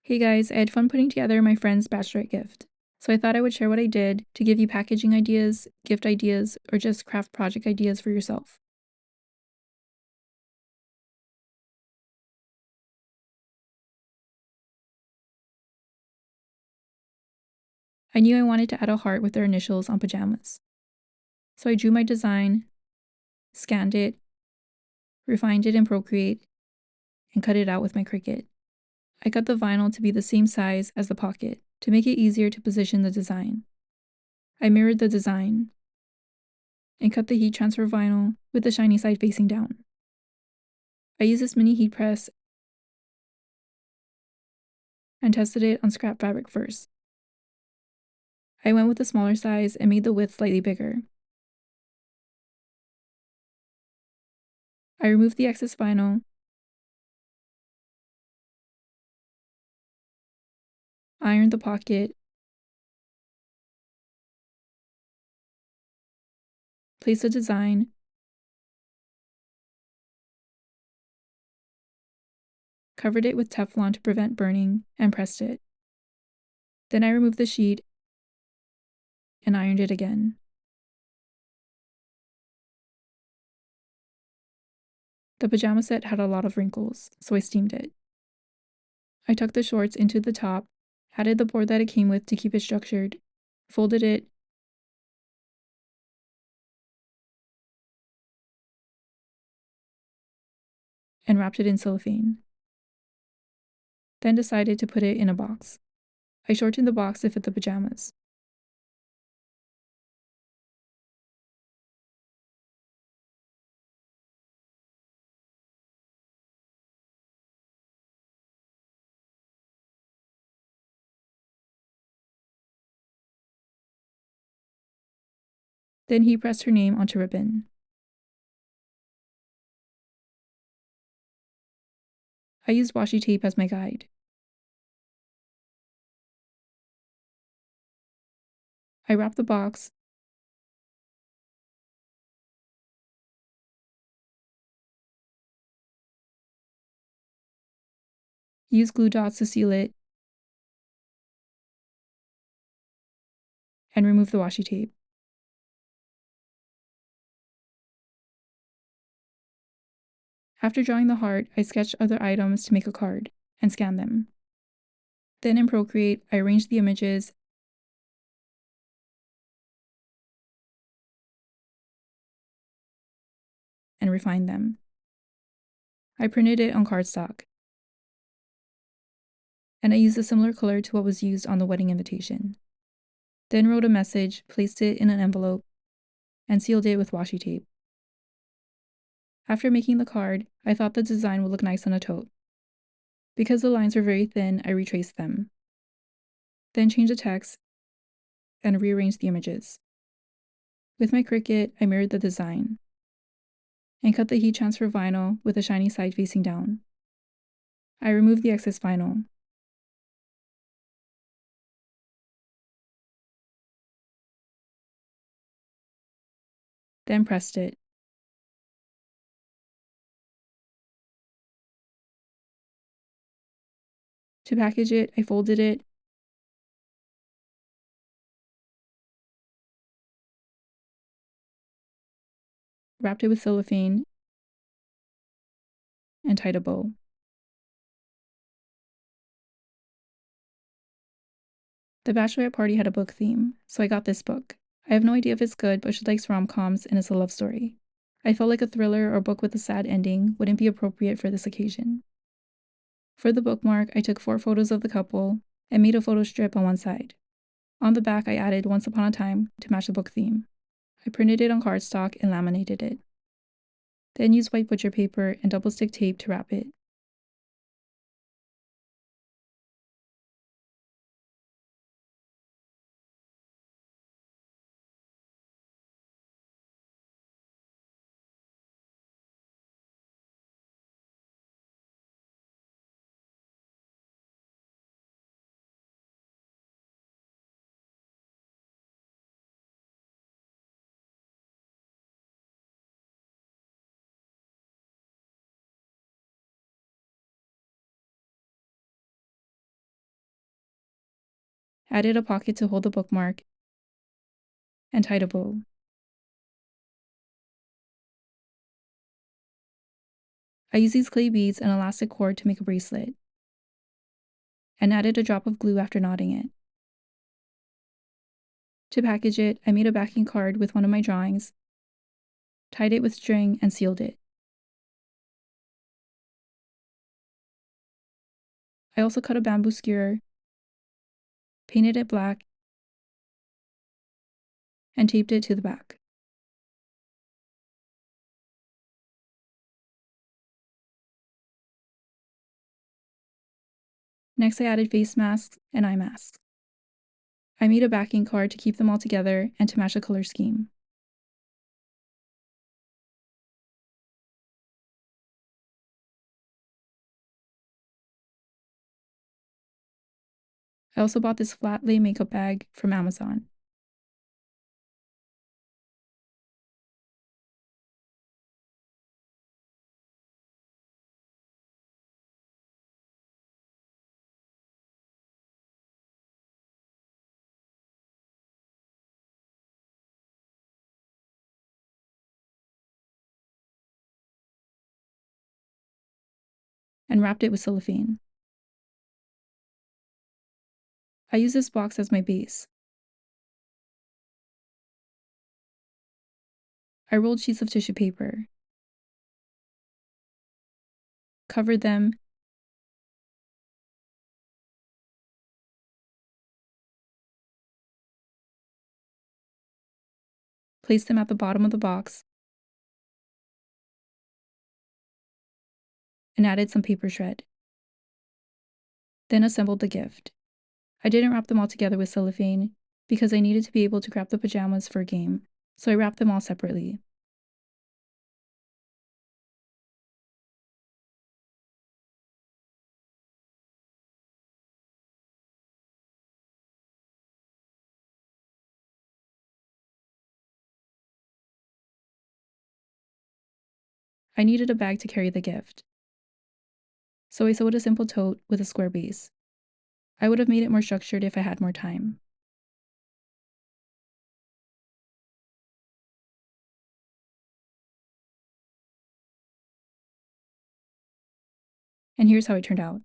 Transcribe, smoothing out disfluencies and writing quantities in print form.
Hey guys, I had fun putting together my friend's bachelorette gift. So I thought I would share what I did to give you packaging ideas, gift ideas, or just craft project ideas for yourself. I knew I wanted to add a heart with their initials on pajamas. So I drew my design, scanned it, refined it in Procreate, and cut it out with my Cricut. I cut the vinyl to be the same size as the pocket to make it easier to position the design. I mirrored the design and cut the heat transfer vinyl with the shiny side facing down. I used this mini heat press and tested it on scrap fabric first. I went with the smaller size and made the width slightly bigger. I removed the excess vinyl, ironed the pocket, placed the design, covered it with Teflon to prevent burning, and pressed it. Then I removed the sheet and ironed it again. The pajama set had a lot of wrinkles, so I steamed it. I tucked the shorts into the top, added the board that it came with to keep it structured, folded it, and wrapped it in cellophane. Then decided to put it in a box. I shortened the box to fit the pajamas. Then he pressed her name onto ribbon. I used washi tape as my guide. I wrapped the box, used glue dots to seal it, and removed the washi tape. After drawing the heart, I sketched other items to make a card and scanned them. Then in Procreate, I arranged the images and refined them. I printed it on cardstock, and I used a similar color to what was used on the wedding invitation. Then wrote a message, placed it in an envelope, and sealed it with washi tape. After making the card, I thought the design would look nice on a tote. Because the lines were very thin, I retraced them. Then changed the text and rearranged the images. With my Cricut, I mirrored the design and cut the heat transfer vinyl with the shiny side facing down. I removed the excess vinyl. Then pressed it. To package it, I folded it, wrapped it with cellophane, and tied a bow. The bachelorette party had a book theme, so I got this book. I have no idea if it's good, but she likes rom-coms and it's a love story. I felt like a thriller or book with a sad ending wouldn't be appropriate for this occasion. For the bookmark, I took 4 photos of the couple and made a photo strip on one side. On the back, I added Once Upon a Time to match the book theme. I printed it on cardstock and laminated it. Then used white butcher paper and double-stick tape to wrap it. added a pocket to hold the bookmark, and tied a bow. I used these clay beads and elastic cord to make a bracelet, and added a drop of glue after knotting it. To package it, I made a backing card with one of my drawings, tied it with string, and sealed it. I also cut a bamboo skewer, painted it black, and taped it to the back. Next, I added face masks and eye masks. I made a backing card to keep them all together and to match the color scheme. I also bought this flat lay makeup bag from Amazon. And wrapped it with cellophane. I use this box as my base. I rolled sheets of tissue paper, covered them, placed them at the bottom of the box, and added some paper shred. Then assembled the gift. I didn't wrap them all together with cellophane because I needed to be able to grab the pajamas for a game, so I wrapped them all separately. I needed a bag to carry the gift, so I sewed a simple tote with a square base. I would have made it more structured if I had more time. And here's how it turned out.